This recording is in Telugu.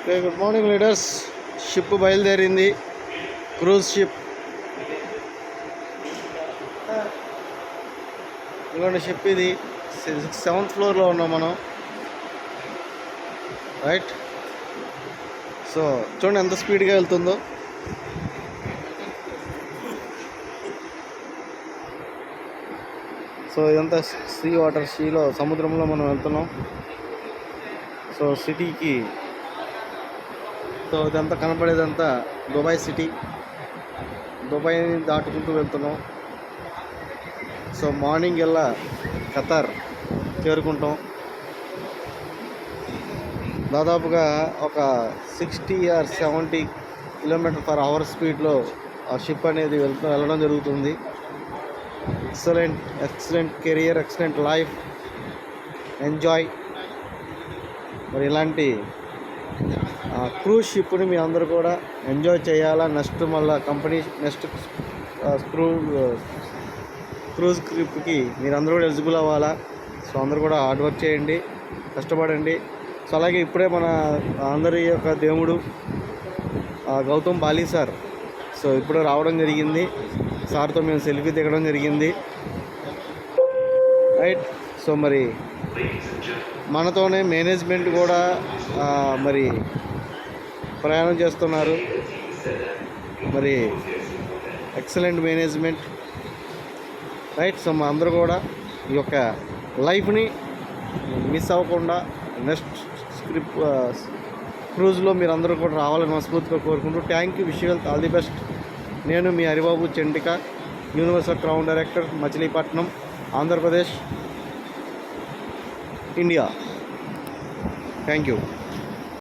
Okay, good morning leaders. Ship బయలుదేరింది, క్రూజ్ షిప్. ఇదిగోండి షిప్. ఇది 7th ఫ్లోర్లో ఉన్నాం మనం, రైట్. సో చూడండి ఎంత స్పీడ్గా వెళ్తుందో. సో ఇదంతా సీ వాటర్, సముద్రంలో మనం వెళ్తున్నాం. సో సిటీకి, సో ఇదంతా కనపడేదంతా దుబాయ్ సిటీ. దుబాయ్ని దాటుకుంటూ వెళ్తున్నాం. సో మార్నింగ్ వెళ్ళా ఖతార్ చేరుకుంటాం. దాదాపుగా ఒక 60 or 70 km/h స్పీడ్లో ఆ షిప్ అనేది వెళ్ళడం జరుగుతుంది. Excellent career, excellent life, enjoy. మరి ఇలాంటి క్రూజ్ షిప్ని మీ అందరూ కూడా ఎంజాయ్ చేయాలా. నెక్స్ట్ క్రూజ్ ట్రిప్కి మీరందరూ కూడా ఎలిజిబుల్ అవ్వాలా. సో అందరూ కూడా హార్డ్ వర్క్ చేయండి, కష్టపడండి. సో అలాగే ఇప్పుడే మన అందరి యొక్క దేవుడు గౌతమ్ బాలి సార్, సో ఇప్పుడే రావడం జరిగింది. సార్తో మేము సెల్ఫీ దిగడం జరిగింది, రైట్. సో మరి మనతోనే మేనేజ్మెంట్ కూడా మరి ప్రయాణం చేస్తున్నారు. మరి ఎక్సలెంట్ మేనేజ్మెంట్, రైట్. సో మా అందరూ కూడా ఈ యొక్క లైఫ్ని మిస్ అవ్వకుండా నెక్స్ట్ క్రూజ్లో మీరు అందరూ కూడా రావాలని మనస్ఫూర్తిగా కోరుకుంటూ, thank you, wish you all the best. నేను మీ Haribabu Chandika, universal crown director, Machilipatnam, Andhra Pradesh, India. Thank you.